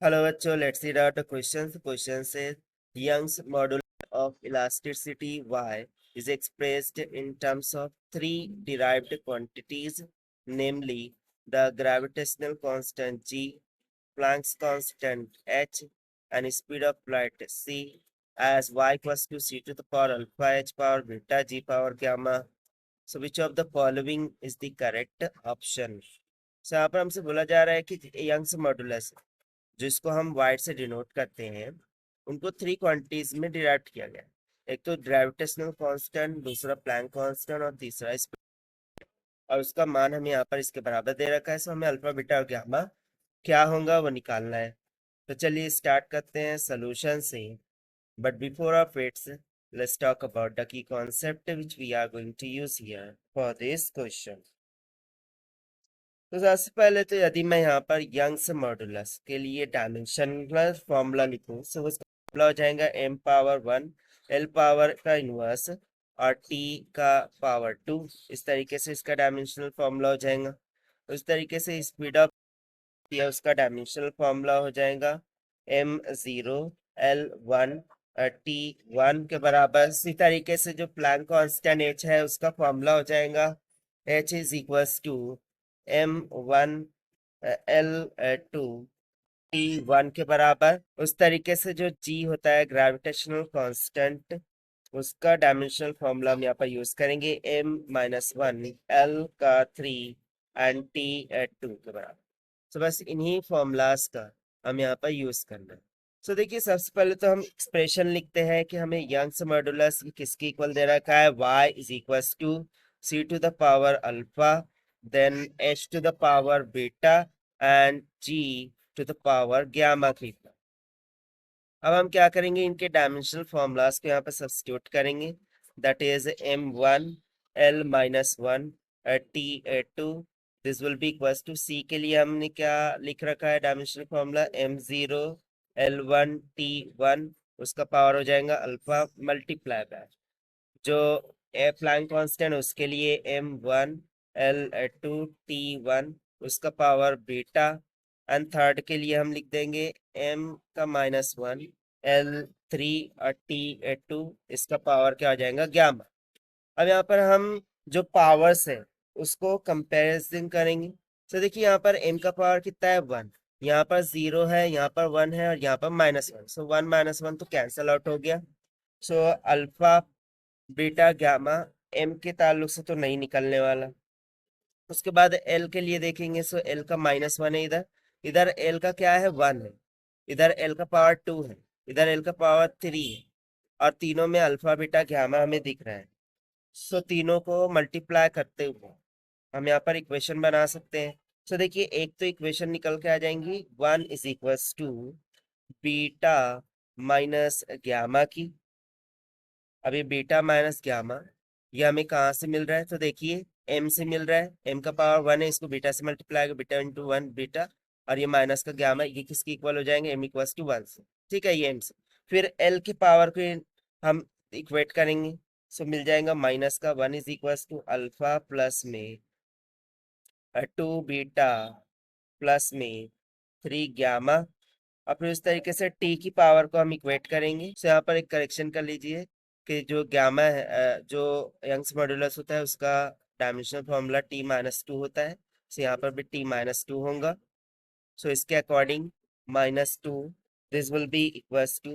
Hello बच्चों, let's read out the questions. The question says Young's modulus of elasticity y is expressed in terms of three derived quantities, namely the gravitational constant g, Planck's constant h, and speed of light c, as y equals to c to the power alpha h power beta g power gamma. So which of the following is the correct option? So यहाँ पर हमसे बोला जा रहा है कि Young's modulus जिसको हम वाइट से डिनोट करते हैं उनको थ्री क्वांटिटीज में डिराइव किया गया। एक तो ग्रेविटेशनल कांस्टेंट, दूसरा प्लैंक कांस्टेंट और तीसरा और उसका मान हमें यहाँ पर इसके बराबर दे रखा है। सो हमें अल्फा बीटा और गामा क्या होगा वो निकालना है। तो चलिए स्टार्ट करते हैं सोल्यूशन से। But before of its let's talk about the key concept which we are going to use here for this question. तो सबसे पहले तो यदि मैं यहाँ पर यंग्स मॉडुलस के लिए डायमेंशनल फॉर्मूला लिखूं तो उसका फॉर्मूला हो जाएगा m पावर 1 l पावर का इनवर्स और t का पावर 2। इस तरीके से इसका डायमेंशनल फॉर्मूला हो जाएगा। उस तरीके से स्पीड ऑफ या उसका डायमेंशनल फॉर्मूला हो जाएगा m0 l1 t1 के बराबर। इसी तरीके से जो प्लैंक कांस्टेंट h है उसका फॉर्मूला हो जाएगा h is equals to m1 l2 t1 के बराबर। उस तरीके से जो g होता है ग्रेविटेशनल कांस्टेंट उसका डायमेंशनल फॉर्मूला हम यहाँ पर यूज करेंगे m-1 l का 3 एंड t 2 के बराबर। तो बस इन्हीं फॉर्मूलाज का हम यहाँ पर यूज करना है। सो देखिए सबसे पहले तो हम एक्सप्रेशन लिखते हैं कि हमें यंग्स मॉडुलस किसके इक्वल दे रखा है y is equals to c to the power alpha then h to the power beta and g to the power gamma की। अब हम क्या करेंगे, इनके डायमेंशनल फॉर्मूलाज को यहाँ पर सब्स्टिट्यूट करेंगे। That is m1 l-1 t2 this will be equals to c के लिए हमने क्या लिख रखा है dimensional formula m0 l1 t1 उसका पावर हो जाएगा अल्फा मल्टीप्लाई बाय जो प्लैंक कांस्टेंट उसके लिए m1 l2 t1 उसका पावर बीटा एंड थर्ड के लिए हम लिख देंगे m का -1 l3 और t2 इसका पावर क्या हो जाएगा गामा। अब यहाँ पर हम जो पावर्स है उसको कंपैरिजन करेंगे। तो देखिए यहाँ पर m का पावर कितना है 1, यहाँ पर 0 है, यहाँ पर 1 है और यहाँ पर -1। सो 1 -1 तो कैंसल आउट हो गया। So alpha beta gamma m के ताल्लुक से तो नहीं निकलने वाला। उसके बाद l के लिए देखेंगे। सो l का -1 है, इधर इधर l का क्या है 1 है, इधर l का पावर 2 है, इधर l का पावर 3 है और तीनों में अल्फा बीटा गामा हमें दिख रहा है। सो तीनों को मल्टीप्लाई करते हुए हम यहाँ पर इक्वेशन बना सकते हैं। सो देखिए एक तो इक्वेशन निकल के आ जाएंगी 1 is equals to beta minus gamma की। अभी बीटा माइनस गामा ये हमें कहाँ से मिल रहा है, तो देखिए m से मिल रहा है। m का पावर 1 है, इसको बीटा से मल्टीप्लाई बीटा इंटू 1 बीटा और ये माइनस का गामा ये किसके इक्वल हो जाएंगे m इक्वल्स टू 1 से। ठीक है ये m से। फिर l के पावर को हम इक्वेट करेंगे। सो मिल जाएगा माइनस का 1 is equals to alpha plus में 2 बीटा प्लस में 3 गामा और फिर उस तरीके से टी की पावर को हम इक्वेट करेंगे। तो यहाँ पर एक करेक्शन कर लीजिए कि जो गामा है जो यंग्स मॉडुलस होता है उसका डायमेंशनल फॉर्मूला t-2 होता है। तो यहाँ पर भी t-2 होगा। सो इसके according -2 this will be equals to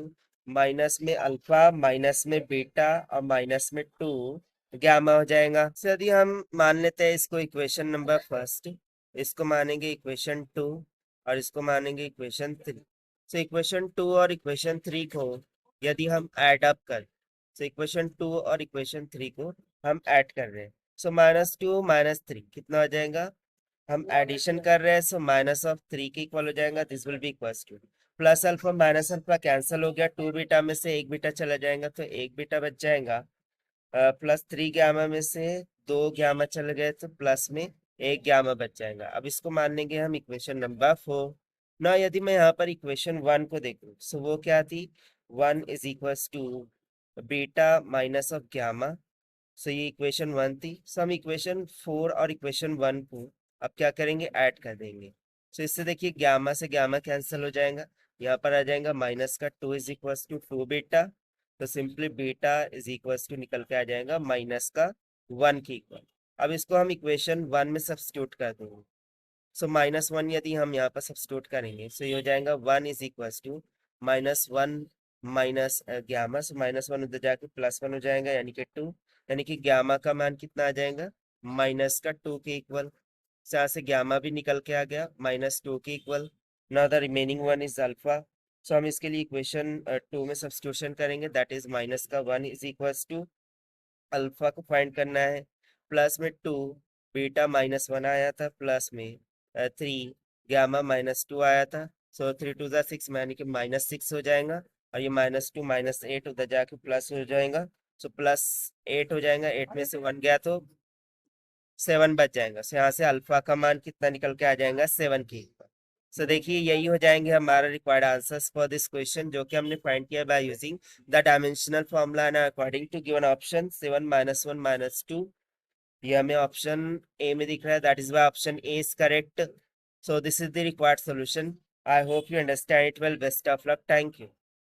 minus में अल्फा माइनस में बीटा और माइनस में 2 गामा हो जाएगा। सो यदि हम मान लेते हैं इसको इक्वेशन नंबर फर्स्ट, इसको मानेंगे इक्वेशन 2 और इसको मानेंगे इक्वेशन 3। सो इक्वेशन 2 और इक्वेशन 3 को यदि हम ऐड अप कर, सो इक्वेशन 2 और इक्वेशन 3 को हम ऐड कर रहे हैं। सो -2 -3 कितना हो जाएगा, हम एडिशन कर रहे हैं। सो -3 के इक्वल हो जाएगा। This will be equals two plus alpha minus alpha cancel हो गया, 2 बीटा में से 1 बीटा चला जाएगा तो 1 बीटा बच जाएगा। प्लस 3 गामा में से 2 गामा चले गए तो प्लस में 1 गामा बच जाएगा। अब इसको मान लेंगे हम इक्वेशन नंबर 4 ना। यदि मैं यहाँ पर इक्वेशन 1 को देखूँ सो वो क्या थी, 1 is equals to beta minus of gamma. So ये इक्वेशन 1 थी। सो हम इक्वेशन 4 और इक्वेशन 1 को अब क्या करेंगे, ऐड कर देंगे। सो इससे देखिए गामा से गामा कैंसिल हो जाएगा, यहाँ पर आ जाएगा माइनस का 2 इज इक्वल टू 2 बीटा, तो simply beta is equal to निकल के आ जाएगा माइनस का 1 के इक्वल। अब इसको हम इक्वेशन 1 में सब्स्टिट्यूट कर देंगे। सो -1 यदि हम यहाँ पर सब्स्टिट्यूट करेंगे, सो ये हो जाएगा 1 is equal to -1 minus gamma, so -1 उधर जाके +1 हो जाएगा, यानी कि 2, यानी कि गामा का मान कितना आ जाएगा, माइनस का 2 के इक्वल। से यहाँ से गामा भी निकल के आ गया -2 के equal. Now the remaining one is alpha. So हम इसके लिए इक्वेशन 2 में सब्स्टिट्यूशन करेंगे, दैट इज माइनस का 1 इज इक्वल टू अल्फा को फाइंड करना है, प्लस में 2 बीटा -1 आया था, प्लस में 3 गामा -2 आया था। सो 3 2 ज़ा 6 यानी कि -6 हो जाएगा, और ये -2 -8 उधर जाके प्लस हो जाएगा, सो +8 हो जाएगा, 8 में से 1 गया तो 7 बच जाएगा। सो यहाँ से अल्फा का मान कितना निकल के आ जाएगा, 7 के ऊपर। सो देखिए यही हो जाएंगे हमारा required answers for this question, जो कि हमने फाइंड किया by using the dimensional formula and according to given option 7 -1 -2। ये हमें ऑप्शन ए में दिख रहा है, that is why option A is correct. So this is the required solution. I hope you understand it well. Best of luck. Thank you.